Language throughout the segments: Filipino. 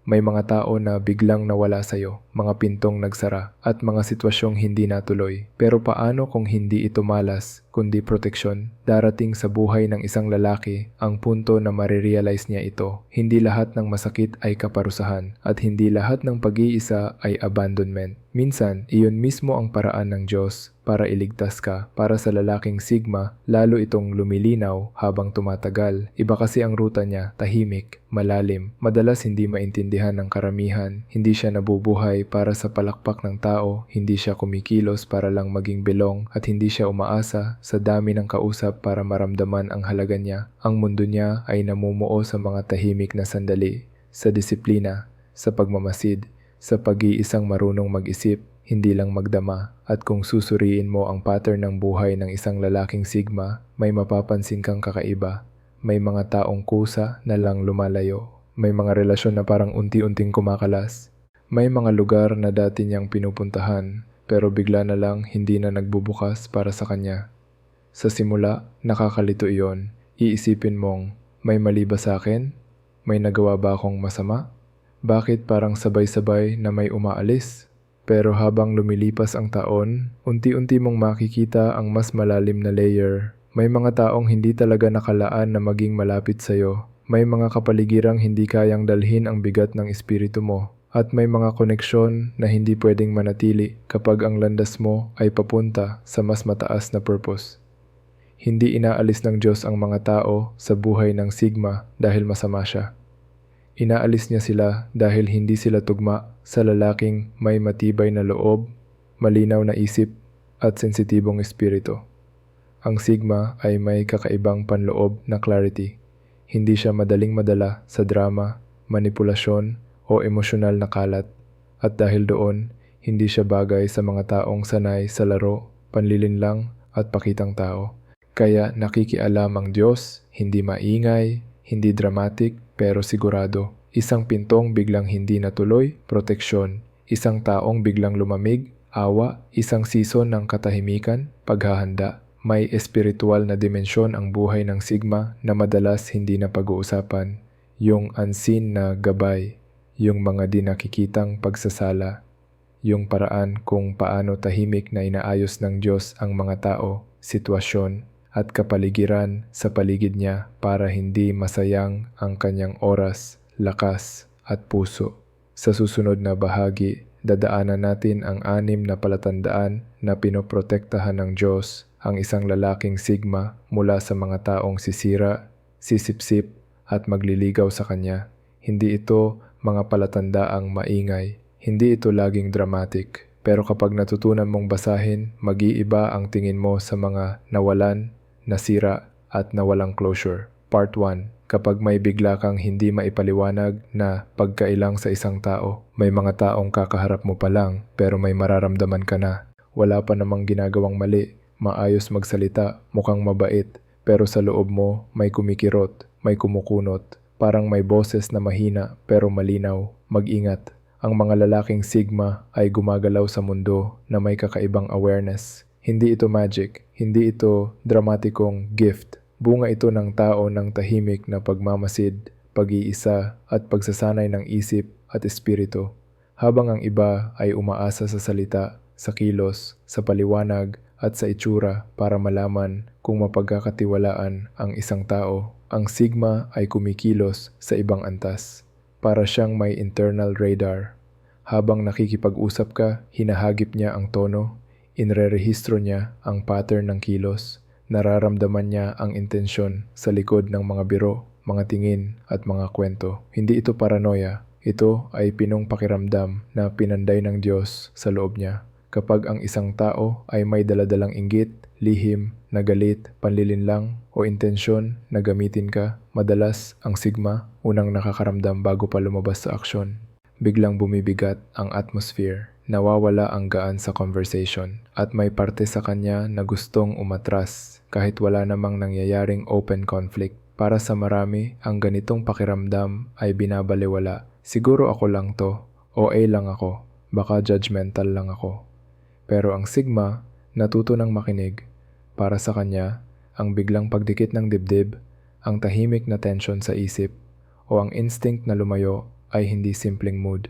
May mga tao na biglang nawala sa'yo, mga pintong nagsara, at mga sitwasyong hindi natuloy. Pero paano kung hindi ito malas, kundi proteksyon? Darating sa buhay ng isang lalaki ang punto na marirealize niya ito. Hindi lahat ng masakit ay kaparusahan, at hindi lahat ng pag-iisa ay abandonment. Minsan, iyon mismo ang paraan ng Diyos para iligtas ka. Para sa lalaking Sigma, lalo itong lumilinaw habang tumatagal. Iba kasi ang ruta niya, tahimik, malalim. Madalas hindi maintindihan ng karamihan. Hindi siya nabubuhay para sa palakpak ng tao, hindi siya kumikilos para lang maging belong, at hindi siya umaasa sa dami ng kausap para maramdaman ang halaga niya. Ang mundo niya ay namumuo sa mga tahimik na sandali, sa disiplina, sa pagmamasid, sa pag-iisang marunong mag-isip, hindi lang magdama. At kung susuriin mo ang pattern ng buhay ng isang lalaking Sigma, may mapapansin kang kakaiba. May mga taong kusa na lang lumalayo. May mga relasyon na parang unti-unting kumakalas. May mga lugar na dati niyang pinupuntahan, pero bigla na lang hindi na nagbubukas para sa kanya. Sa simula, nakakalito iyon. Iisipin mong, may mali ba sa akin? May nagawa ba akong masama? Bakit parang sabay-sabay na may umaalis? Pero habang lumilipas ang taon, unti-unti mong makikita ang mas malalim na layer. May mga taong hindi talaga nakalaan na maging malapit sa'yo. May mga kapaligirang hindi kayang dalhin ang bigat ng espiritu mo. At may mga koneksyon na hindi pwedeng manatili kapag ang landas mo ay papunta sa mas mataas na purpose. Hindi inaalis ng Diyos ang mga tao sa buhay ng Sigma dahil masama siya. Inaalis niya sila dahil hindi sila tugma sa lalaking may matibay na loob, malinaw na isip, at sensitibong espiritu. Ang Sigma ay may kakaibang panloob na clarity. Hindi siya madaling madala sa drama, manipulasyon, o emosyonal na kalat. At dahil doon, hindi siya bagay sa mga taong sanay sa laro, panlilinlang, at pakitang tao. Kaya nakikialam ang Diyos, hindi maingay, hindi dramatic, pero sigurado. Isang pintong biglang hindi natuloy, proteksyon. Isang taong biglang lumamig, awa. Isang season ng katahimikan, paghahanda. May espiritual na dimensyon ang buhay ng Sigma na madalas hindi na pag-uusapan. Yung unseen na gabay, yung mga di nakikitang pagsasala, yung paraan kung paano tahimik na inaayos ng Diyos ang mga tao, sitwasyon, at kapaligiran sa paligid niya para hindi masayang ang kanyang oras, lakas, at puso. Sa susunod na bahagi, dadaanan natin ang 6 na palatandaan na pinoprotektahan ng Diyos ang isang lalaking Sigma mula sa mga taong sisira, sisipsip, at magliligaw sa kanya. Hindi ito mga palatandaang maingay. Hindi ito laging dramatic. Pero kapag natutunan mong basahin, mag-iiba ang tingin mo sa mga nawalan, nasira, at nawalang closure. Part 1. Kapag may bigla kang hindi maipaliwanag na pagkailang sa isang tao, may mga taong kakaharap mo pa lang pero may mararamdaman ka na. Wala pa namang ginagawang mali, maayos magsalita, mukhang mabait, pero sa loob mo may kumikirot, may kumukunot, parang may boses na mahina pero malinaw. Mag-ingat. Ang mga lalaking Sigma ay gumagalaw sa mundo na may kakaibang awareness. Hindi ito magic, hindi ito dramatikong gift. Bunga ito ng tao ng tahimik na pagmamasid, pag-iisa, at pagsasanay ng isip at espiritu. Habang ang iba ay umaasa sa salita, sa kilos, sa paliwanag, at sa itsura para malaman kung mapagkakatiwalaan ang isang tao, ang Sigma ay kumikilos sa ibang antas. Para siyang may internal radar. Habang nakikipag-usap ka, hinahagip niya ang tono, inrerehistro niya ang pattern ng kilos, nararamdaman niya ang intensyon sa likod ng mga biro, mga tingin at mga kwento. Hindi ito paranoia, ito ay pinong pakiramdam na pinanday ng Diyos sa loob niya. Kapag ang isang tao ay may daladalang inggit, lihim, nagalit, panlilinlang o intensyon na gamitin ka, madalas ang Sigma unang nakakaramdam bago pa lumabas sa aksyon. Biglang bumibigat ang atmosphere, nawawala ang gaan sa conversation, at may parte sa kanya na gustong umatras kahit wala namang nangyayaring open conflict. Para sa marami, ang ganitong pakiramdam ay binabalewala. Siguro ako lang to, OA lang ako, baka judgmental lang ako. Pero ang Sigma, natuto ng makinig. Para sa kanya, ang biglang pagdikit ng dibdib, ang tahimik na tension sa isip, o ang instinct na lumayo ay hindi simpleng mood.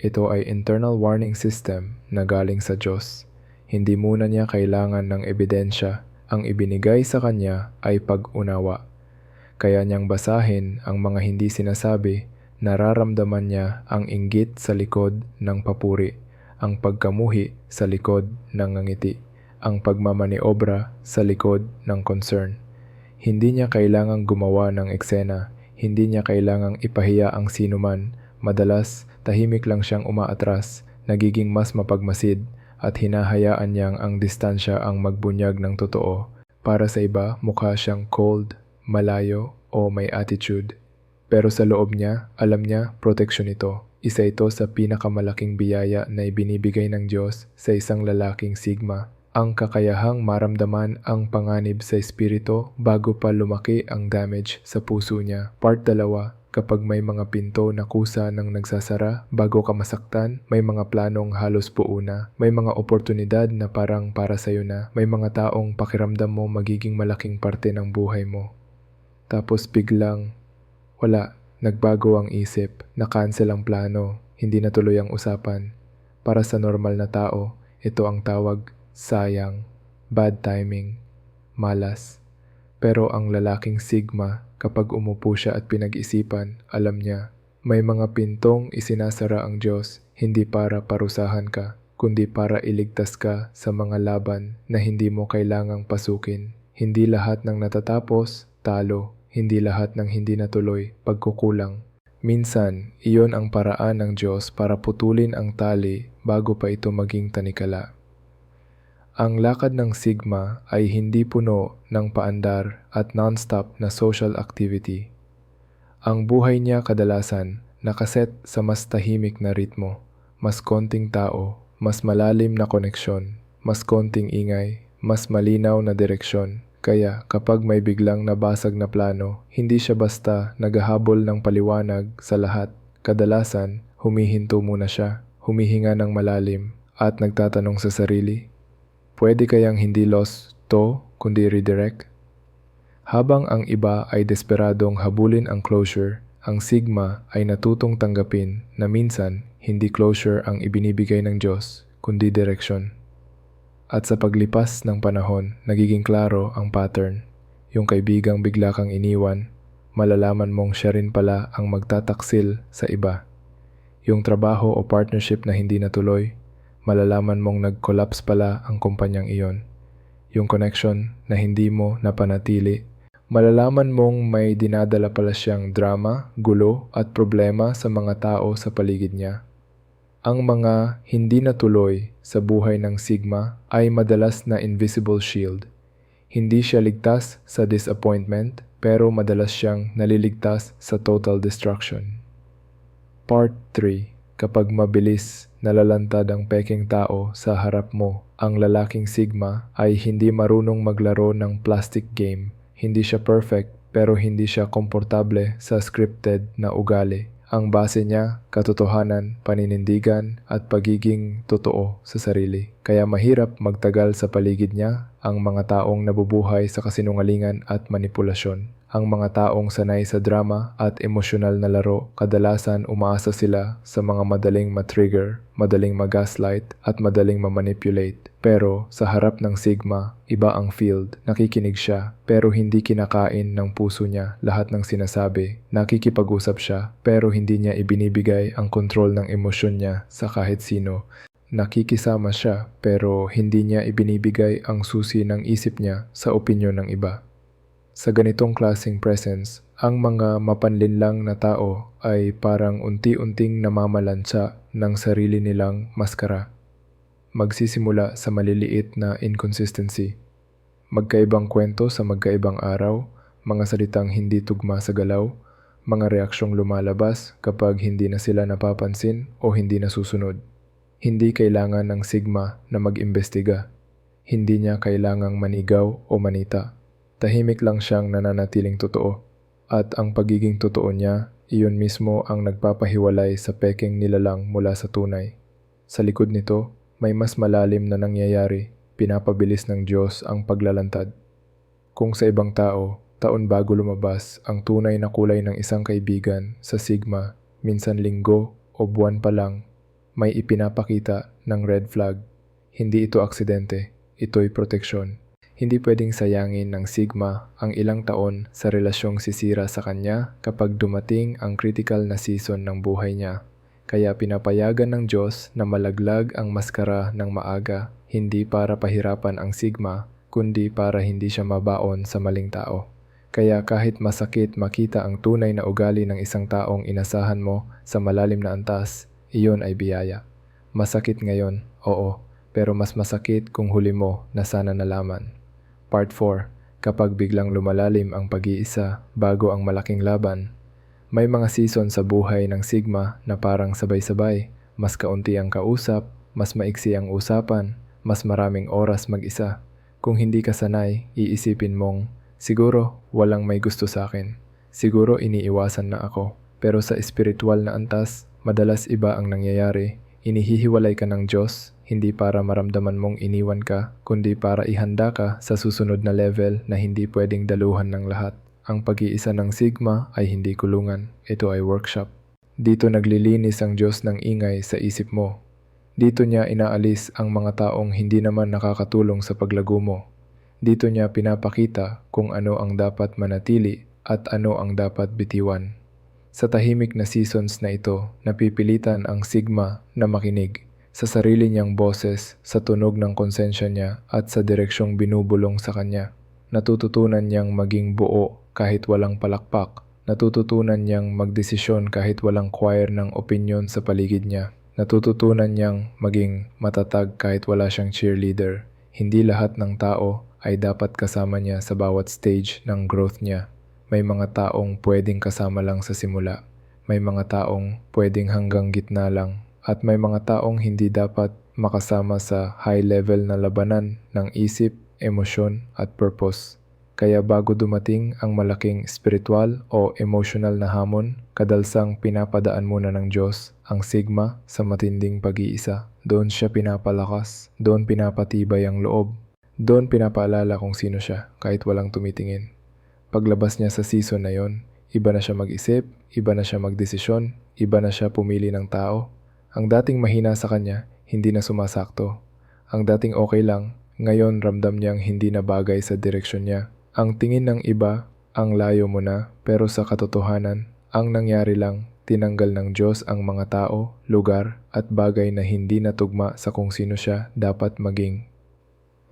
Ito ay internal warning system na galing sa Diyos. Hindi muna niya kailangan ng ebidensya. Ang ibinigay sa kanya ay pag-unawa. Kaya niyang basahin ang mga hindi sinasabi, nararamdaman niya ang inggit sa likod ng papuri, ang pagkamuhi sa likod ng ngangiti, ang pagmamaniobra sa likod ng concern. Hindi niya kailangang gumawa ng eksena, hindi niya kailangang ipahiya ang sinuman. Madalas, tahimik lang siyang umaatras, nagiging mas mapagmasid, at hinahayaan niyang ang distansya ang magbunyag ng totoo. Para sa iba, mukha siyang cold, malayo, o may attitude. Pero sa loob niya, alam niya, proteksyon ito. Isa ito sa pinakamalaking biyaya na ibinibigay ng Diyos sa isang lalaking sigma. Ang kakayahang maramdaman ang panganib sa espiritu bago pa lumaki ang damage sa puso niya. Part 2. Kapag may mga pinto na kusa ng nagsasara bago ka masaktan, may mga planong halos buo na, may mga oportunidad na parang para sa'yo na, may mga taong pakiramdam mo magiging malaking parte ng buhay mo. Tapos biglang, wala, nagbago ang isip, na-cancel ang plano, hindi natuloy ang usapan. Para sa normal na tao, ito ang tawag, sayang, bad timing, malas. Pero ang lalaking sigma, kapag umupo siya at pinag-isipan, alam niya, may mga pintong isinasara ang Diyos, hindi para parusahan ka, kundi para iligtas ka sa mga laban na hindi mo kailangang pasukin. Hindi lahat ng natatapos, talo. Hindi lahat ng hindi natuloy, pagkukulang. Minsan, iyon ang paraan ng Diyos para putulin ang tali bago pa ito maging tanikala. Ang lakad ng sigma ay hindi puno ng paandar at non-stop na social activity. Ang buhay niya kadalasan nakaset sa mas tahimik na ritmo, mas konting tao, mas malalim na koneksyon, mas konting ingay, mas malinaw na direksyon. Kaya kapag may biglang nabasag na plano, hindi siya basta naghahabol ng paliwanag sa lahat. Kadalasan, humihinto muna siya, humihinga ng malalim, at nagtatanong sa sarili, pwede kayang hindi lost to, kundi redirect? Habang ang iba ay desperadong habulin ang closure, ang sigma ay natutong tanggapin na minsan hindi closure ang ibinibigay ng Diyos, kundi direksyon. At sa paglipas ng panahon, nagiging klaro ang pattern. Yung kaibigang bigla kang iniwan, malalaman mong siya rin pala ang magtataksil sa iba. Yung trabaho o partnership na hindi natuloy, malalaman mong nag-collapse pala ang kumpanyang iyon. Yung connection na hindi mo napanatili, malalaman mong may dinadala pala siyang drama, gulo at problema sa mga tao sa paligid niya. Ang mga hindi natuloy sa buhay ng sigma ay madalas na invisible shield. Hindi siya ligtas sa disappointment, pero madalas siyang naliligtas sa total destruction. Part 3. Kapag mabilis nalalantad ang peking tao sa harap mo, ang lalaking sigma ay hindi marunong maglaro ng plastic game. Hindi siya perfect, pero hindi siya komportable sa scripted na ugali. Ang base niya, katotohanan, paninindigan, at pagiging totoo sa sarili. Kaya mahirap magtagal sa paligid niya ang mga taong nabubuhay sa kasinungalingan at manipulasyon. Ang mga taong sanay sa drama at emosyonal na laro, kadalasan umaasa sila sa mga madaling matrigger, madaling mag-gaslight, at madaling ma-manipulate. Pero sa harap ng sigma, iba ang field. Nakikinig siya, pero hindi kinakain ng puso niya lahat ng sinasabi. Nakikipag-usap siya, pero hindi niya ibinibigay ang kontrol ng emosyon niya sa kahit sino. Nakikisama siya, pero hindi niya ibinibigay ang susi ng isip niya sa opinyon ng iba. Sa ganitong klaseng presence, ang mga mapanlinlang na tao ay parang unti-unting namamalansa ng sarili nilang maskara. Magsisimula sa maliliit na inconsistency. Magkaibang kwento sa magkaibang araw, mga salitang hindi tugma sa galaw, mga reaksyong lumalabas kapag hindi na sila napapansin o hindi nasusunod. Hindi kailangan ng sigma na mag-imbestiga. Hindi niya kailangang manigaw o manita. Tahimik lang siyang nananatiling totoo. At ang pagiging totoo niya, iyon mismo ang nagpapahiwalay sa pekeng nilalang mula sa tunay. Sa likod nito, may mas malalim na nangyayari, pinapabilis ng Diyos ang paglalantad. Kung sa ibang tao, taon bago lumabas ang tunay na kulay ng isang kaibigan, sa sigma, minsan linggo o buwan pa lang, may ipinapakita ng red flag. Hindi ito aksidente, ito'y proteksyon. Hindi pwedeng sayangin ng Sigma ang ilang taon sa relasyong sisira sa kanya kapag dumating ang critical na season ng buhay niya. Kaya pinapayagan ng Diyos na malaglag ang maskara ng maaga, hindi para pahirapan ang Sigma, kundi para hindi siya mabaon sa maling tao. Kaya kahit masakit makita ang tunay na ugali ng isang taong inasahan mo sa malalim na antas, iyon ay biyaya. Masakit ngayon, oo, pero mas masakit kung huli mo na sana nalaman. Part 4. Kapag biglang lumalalim ang pag-iisa bago ang malaking laban. May mga season sa buhay ng Sigma na parang sabay-sabay, mas kaunti ang kausap, mas maiksi ang usapan, mas maraming oras mag-isa. Kung hindi ka sanay, iisipin mong, siguro walang may gusto sa akin. Siguro iniiwasan na ako. Pero sa espiritual na antas, madalas iba ang nangyayari. Inihihiwalay ka ng Diyos, hindi para maramdaman mong iniwan ka, kundi para ihanda ka sa susunod na level na hindi pwedeng daluhan ng lahat. Ang pag-iisa ng Sigma ay hindi kulungan, ito ay workshop. Dito naglilinis ang Diyos ng ingay sa isip mo. Dito niya inaalis ang mga taong hindi naman nakakatulong sa paglago mo. Dito niya pinapakita kung ano ang dapat manatili at ano ang dapat bitiwan. Sa tahimik na seasons na ito, napipilitan ang Sigma na makinig sa sarili niyang boses, sa tunog ng konsensya niya at sa direksyong binubulong sa kanya. Natututunan niyang maging buo kahit walang palakpak. Natututunan niyang magdesisyon kahit walang choir ng opinyon sa paligid niya. Natututunan niyang maging matatag kahit wala siyang cheerleader. Hindi lahat ng tao ay dapat kasama niya sa bawat stage ng growth niya. May mga taong pwedeng kasama lang sa simula. May mga taong pwedeng hanggang gitna lang. At may mga taong hindi dapat makasama sa high level na labanan ng isip, emosyon at purpose. Kaya bago dumating ang malaking spiritual o emotional na hamon, kadalsang pinapadaan muna ng Diyos ang Sigma sa matinding pag-iisa. Doon siya pinapalakas, doon pinapatibay ang loob, doon pinapaalala kung sino siya kahit walang tumitingin. Paglabas niya sa season na yon, iba na siya mag-isip, iba na siya magdesisyon, iba na siya pumili ng tao. Ang dating mahina sa kanya, hindi na sumasakto. Ang dating okay lang, ngayon ramdam niyang hindi na bagay sa direksyon niya. Ang tingin ng iba, ang layo mo na, pero sa katotohanan, ang nangyari lang, tinanggal ng Diyos ang mga tao, lugar, at bagay na hindi natugma sa kung sino siya dapat maging.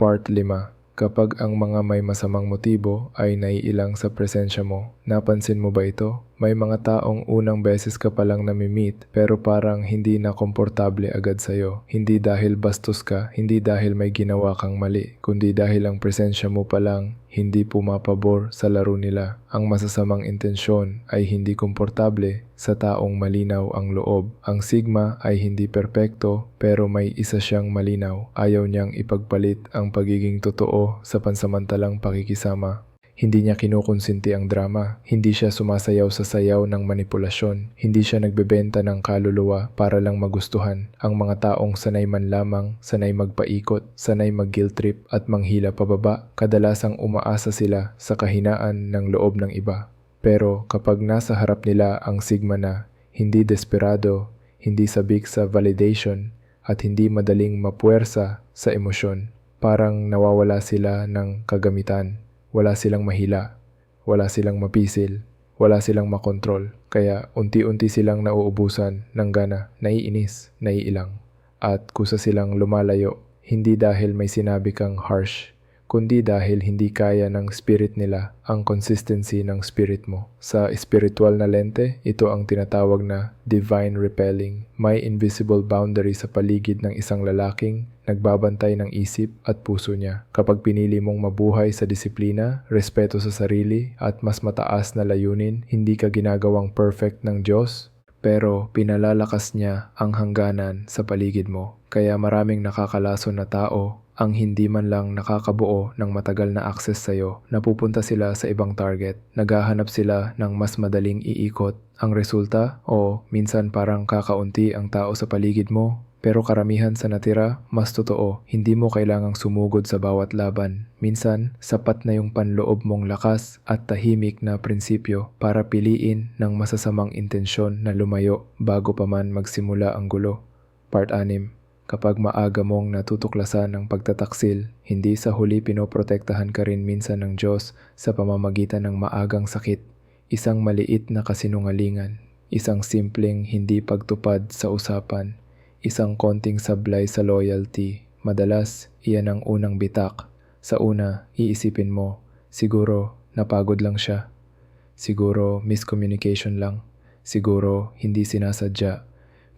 Part 5. Kapag ang mga may masamang motibo ay naiilang sa presensya mo, napansin mo ba ito? May mga taong unang beses ka palang nami-meet pero parang hindi na komportable agad sa'yo. Hindi dahil bastos ka, hindi dahil may ginawa kang mali, kundi dahil ang presensya mo palang hindi pumapabor sa laro nila. Ang masasamang intensyon ay hindi komportable sa taong malinaw ang loob. Ang Sigma ay hindi perpekto pero may isa siyang malinaw. Ayaw niyang ipagpalit ang pagiging totoo sa pansamantalang pakikisama. Hindi niya kinukonsinti ang drama. Hindi siya sumasayaw sa sayaw ng manipulasyon. Hindi siya nagbebenta ng kaluluwa para lang magustuhan ang mga taong sanay man lamang, sanay magpaikot, sanay mag-guilt trip at manghila pababa. Kadalasang umaasa sila sa kahinaan ng loob ng iba. Pero kapag nasa harap nila ang Sigma na hindi desperado, hindi sabik sa validation, at hindi madaling mapuwersa sa emosyon, parang nawawala sila ng kagamitan. Wala silang mahila, wala silang mapisil, wala silang makontrol. Kaya unti-unti silang nauubusan ng gana, naiinis, naiilang. At kusa silang lumalayo, hindi dahil may sinabi kang harsh, kundi dahil hindi kaya ng spirit nila ang consistency ng spirit mo. Sa spiritual na lente, ito ang tinatawag na divine repelling. May invisible boundary sa paligid ng isang lalaking nagbabantay ng isip at puso niya. Kapag pinili mong mabuhay sa disiplina, respeto sa sarili, at mas mataas na layunin, hindi ka ginagawang perfect ng Diyos, pero pinalalakas niya ang hangganan sa paligid mo. Kaya maraming nakakalason na tao ang hindi man lang nakakabuo ng matagal na access sa'yo, napupunta sila sa ibang target. Naghahanap sila ng mas madaling iikot. Ang resulta, o minsan parang kakaunti ang tao sa paligid mo, pero karamihan sa natira, mas totoo, hindi mo kailangang sumugod sa bawat laban. Minsan, sapat na yung panloob mong lakas at tahimik na prinsipyo para piliin ng masasamang intensyon na lumayo bago pa man magsimula ang gulo. Part 6. Kapag maaga mong natutuklasan ng pagtataksil, hindi sa huli pinoprotektahan ka rin minsan ng Diyos sa pamamagitan ng maagang sakit, isang maliit na kasinungalingan, isang simpleng hindi pagtupad sa usapan, isang konting sablay sa loyalty. Madalas, iyan ang unang bitak. Sa una, iisipin mo, siguro napagod lang siya. Siguro miscommunication lang. Siguro hindi sinasadya.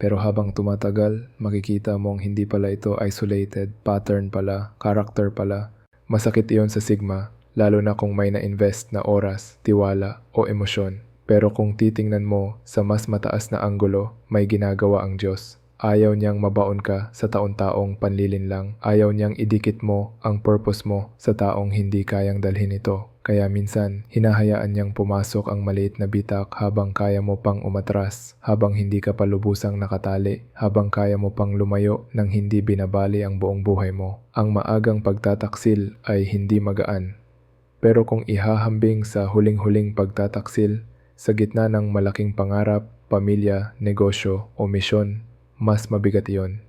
Pero habang tumatagal, makikita mong hindi pala ito isolated, pattern pala, character pala. Masakit iyon sa sigma, lalo na kung may na-invest na oras, tiwala o emosyon. Pero kung titingnan mo sa mas mataas na anggulo, may ginagawa ang Diyos. Ayaw niyang mabaon ka sa taon-taong panlilinlang. Ayaw niyang idikit mo ang purpose mo sa taong hindi kayang dalhin ito. Kaya minsan, hinahayaan niyang pumasok ang maliit na bitak habang kaya mo pang umatras, habang hindi ka pa lubusang nakatali, habang kaya mo pang lumayo nang hindi binabali ang buong buhay mo. Ang maagang pagtataksil ay hindi magaan. Pero kung ihahambing sa huling-huling pagtataksil, sa gitna ng malaking pangarap, pamilya, negosyo o misyon, mas mabigat iyon.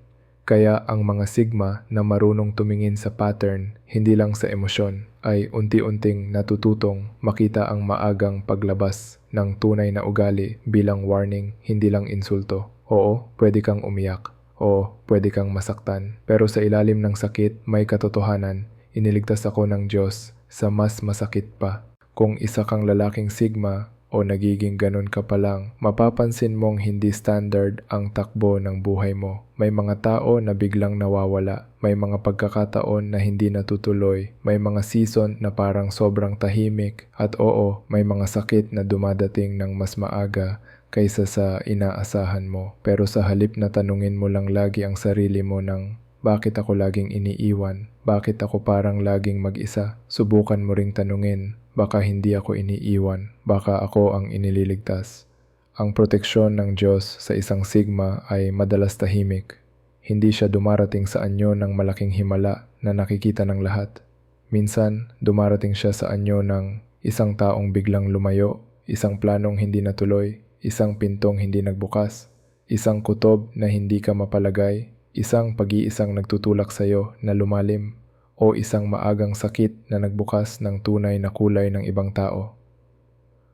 Kaya ang mga sigma na marunong tumingin sa pattern, hindi lang sa emosyon, ay unti-unting natututong makita ang maagang paglabas ng tunay na ugali bilang warning, hindi lang insulto. Oo, pwede kang umiyak. Oo, pwede kang masaktan. Pero sa ilalim ng sakit, may katotohanan. Iniligtas ako ng Diyos sa mas masakit pa. Kung isa kang lalaking sigma, o nagiging ganun ka pa lang, mapapansin mong hindi standard ang takbo ng buhay mo. May mga tao na biglang nawawala, may mga pagkakataon na hindi natutuloy, may mga season na parang sobrang tahimik, at oo, may mga sakit na dumadating ng mas maaga kaysa sa inaasahan mo. Pero sa halip na tanungin mo lang lagi ang sarili mo ng, bakit ako laging iniiwan? Bakit ako parang laging mag-isa? Subukan mo ring tanungin, baka hindi ako iniiwan, baka ako ang inililigtas. Ang proteksyon ng Diyos sa isang sigma ay madalas tahimik. Hindi siya dumarating sa anyo ng malaking himala na nakikita ng lahat. Minsan, dumarating siya sa anyo ng isang taong biglang lumayo, isang planong hindi natuloy, isang pintong hindi nagbukas, isang kutob na hindi ka mapalagay, isang pag-iisang nagtutulak sa'yo na lumalim, o isang maagang sakit na nagbukas ng tunay na kulay ng ibang tao.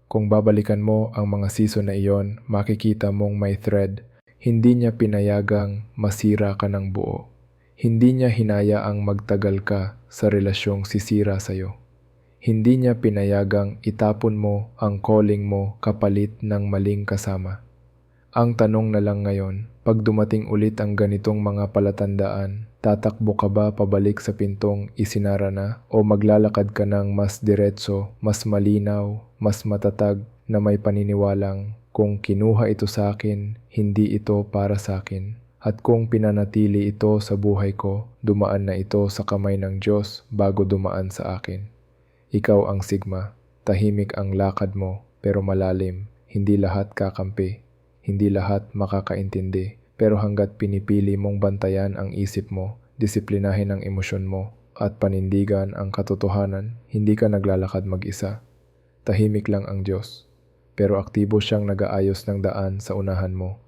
Kung babalikan mo ang mga season na iyon, makikita mong may thread. Hindi niya pinayagang masira ka ng buo. Hindi niya hinayaang magtagal ka sa relasyong sisira sa'yo. Hindi niya pinayagang itapon mo ang calling mo kapalit ng maling kasama. Ang tanong na lang ngayon, pag dumating ulit ang ganitong mga palatandaan, tatakbo ka ba pabalik sa pintong isinara na o maglalakad ka ng mas diretso, mas malinaw, mas matatag na may paniniwalang kung kinuha ito sa akin, hindi ito para sa akin. At kung pinanatili ito sa buhay ko, dumaan na ito sa kamay ng Diyos bago dumaan sa akin. Ikaw ang sigma, tahimik ang lakad mo pero malalim, hindi lahat kakampi. Hindi lahat makakaintindi, pero hanggat pinipili mong bantayan ang isip mo, disiplinahin ang emosyon mo, at panindigan ang katotohanan, hindi ka naglalakad mag-isa. Tahimik lang ang Diyos, pero aktibo siyang nag-aayos ng daan sa unahan mo.